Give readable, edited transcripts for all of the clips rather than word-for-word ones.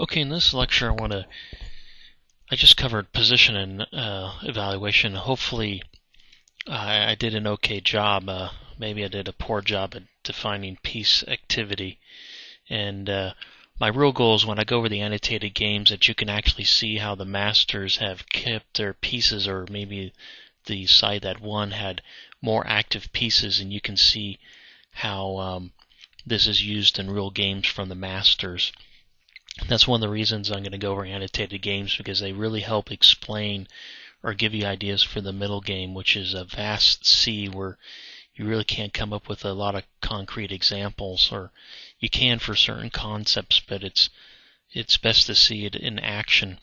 Okay, in this lecture I just covered position and evaluation. Hopefully I did an okay job. Maybe I did a poor job at defining piece activity. And my real goal is when I go over the annotated games that you can actually see how the masters have kept their pieces, or maybe the side that won had more active pieces, and you can see how this is used in real games from the masters. That's one of the reasons I'm going to go over annotated games, because they really help explain or give you ideas for the middle game, which is a vast sea where you really can't come up with a lot of concrete examples, or you can for certain concepts, but it's best to see it in action.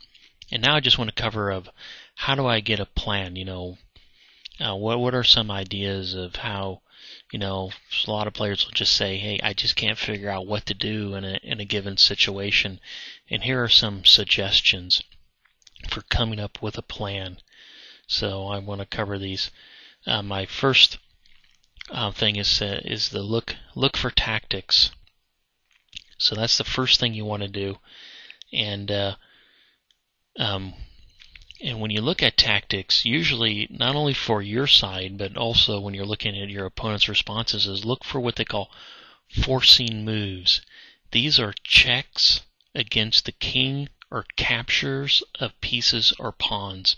And now I just want to cover of how do I get a plan. What are some ideas of how, a lot of players will just say, hey, I just can't figure out what to do in a given situation. And here are some suggestions for coming up with a plan. So I want to cover these. My first thing is the look for tactics. So that's the first thing you want to do. And when you look at tactics, usually not only for your side, but also when you're looking at your opponent's responses, is look for what they call forcing moves. These are checks against the king or captures of pieces or pawns.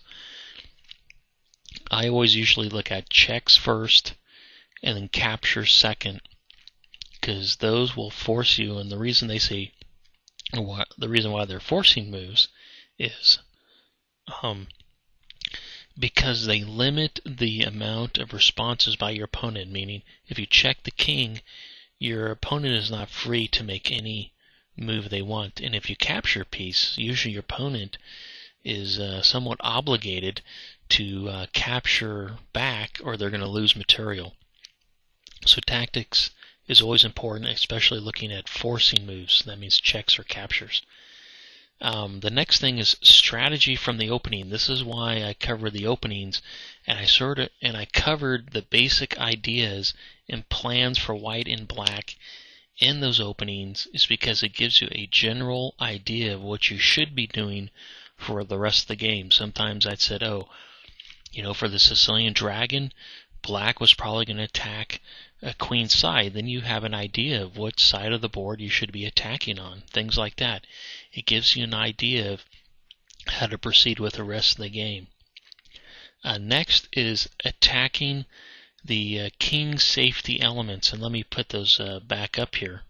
I always usually look at checks first and then captures second, because those will force you. And the reason why they're forcing moves is because they limit the amount of responses by your opponent. Meaning, if you check the king, your opponent is not free to make any move they want. And if you capture a piece, usually your opponent is somewhat obligated to capture back, or they're going to lose material. So tactics is always important, especially looking at forcing moves. That means checks or captures. The next thing is strategy from the opening. This is why I cover the openings, and I covered the basic ideas and plans for white and black in those openings, is because it gives you a general idea of what you should be doing for the rest of the game. Sometimes I'd said, for the Sicilian dragon, black was probably going to attack a queen side. Then you have an idea of what side of the board you should be attacking on. Things like that. It gives you an idea of how to proceed with the rest of the game. Next is attacking the king's safety elements. And let me put those back up here.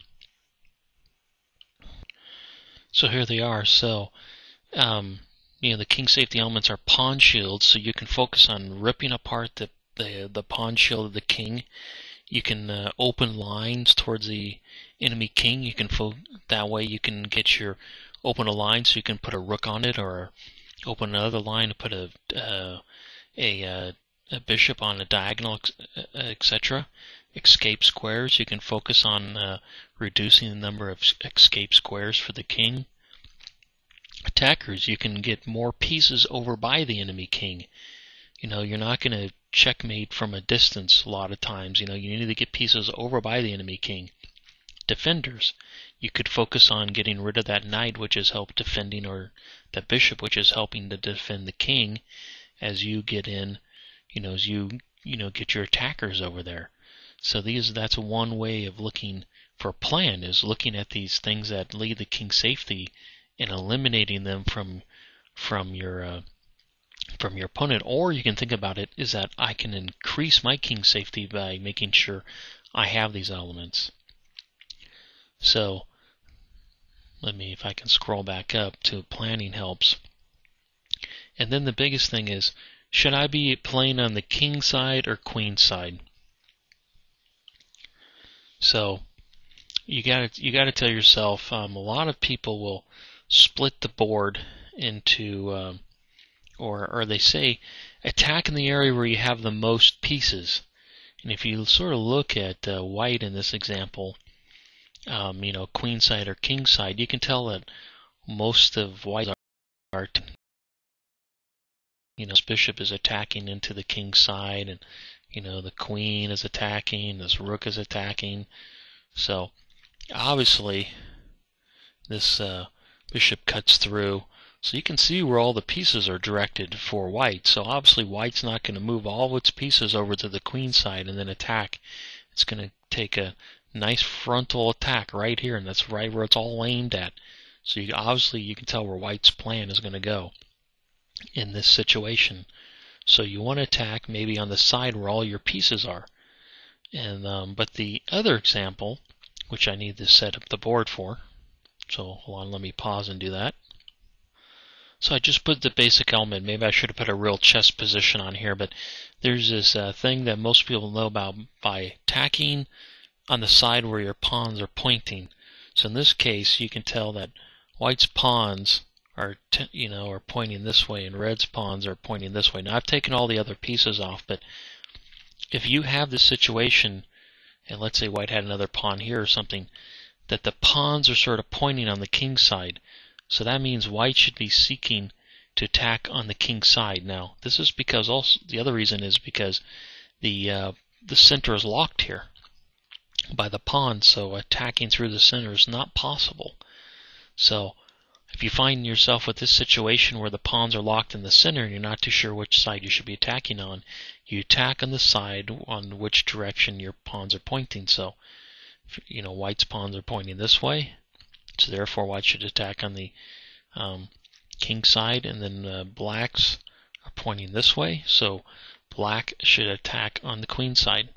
So here they are. So, the king's safety elements are pawn shields, so you can focus on ripping apart the pawn shield of the king. You can open lines towards the enemy king. You can that way you can get your open a line, so you can put a rook on it, or open another line to put a bishop on a diagonal, etc. Escape squares. You can focus on reducing the number of escape squares for the king. Attackers. You can get more pieces over by the enemy king. You're not going to checkmate from a distance a lot of times. You need to get pieces over by the enemy king. Defenders. You could focus on getting rid of that knight, which is help defending, or the bishop, which is helping to defend the king, as you get in, as you get your attackers over there. So that's one way of looking for a plan, is looking at these things that lead the king's safety and eliminating them from your opponent. Or you can think about it is that I can increase my king's safety by making sure I have these elements. So if I can scroll back up to planning helps. And then the biggest thing is, should I be playing on the king side or queen side? So you gotta tell yourself, a lot of people will split the board into or they say attack in the area where you have the most pieces. And if you sort of look at white in this example, queen side or king side, you can tell that most of white are, this bishop is attacking into the king side, and the queen is attacking, this rook is attacking. So obviously this Bishop cuts through. So you can see where all the pieces are directed for white. So obviously white's not going to move all its pieces over to the queen side and then attack. It's going to take a nice frontal attack right here, and that's right where it's all aimed at. So obviously you can tell where white's plan is going to go in this situation. So you want to attack maybe on the side where all your pieces are. And but the other example, which I need to set up the board for, so hold on, let me pause and do that. So I just put the basic element. Maybe I should have put a real chess position on here, but there's this thing that most people know about by tacking on the side where your pawns are pointing. So in this case, you can tell that white's pawns are pointing this way, and red's pawns are pointing this way. Now I've taken all the other pieces off, but if you have this situation, and let's say white had another pawn here or something, that the pawns are sort of pointing on the king side. So that means white should be seeking to attack on the king side. Now, this is because also the other reason is because the center is locked here by the pawn, so attacking through the center is not possible. So if you find yourself with this situation where the pawns are locked in the center and you're not too sure which side you should be attacking on, you attack on the side on which direction your pawns are pointing. So, white's pawns are pointing this way, so therefore white should attack on the king side, and then blacks are pointing this way, so black should attack on the queen side.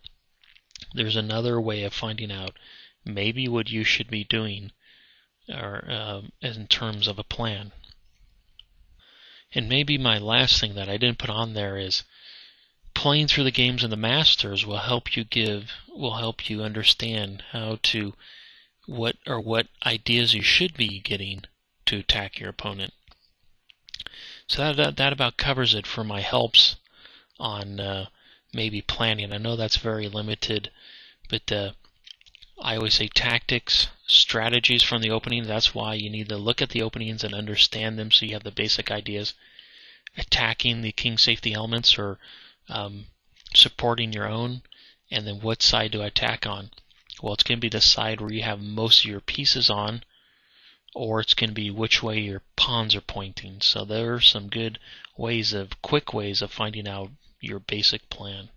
There's another way of finding out maybe what you should be doing or in terms of a plan. And maybe my last thing that I didn't put on there is playing through the games in the Masters will help you understand how to what ideas you should be getting to attack your opponent. So that about covers it for my helps on maybe planning. I know that's very limited, but I always say tactics, strategies from the opening. That's why you need to look at the openings and understand them so you have the basic ideas. Attacking the king safety elements or supporting your own, and then what side do I attack on? Well, it's going to be the side where you have most of your pieces on, or it's going to be which way your pawns are pointing. So there are some good quick ways of finding out your basic plan.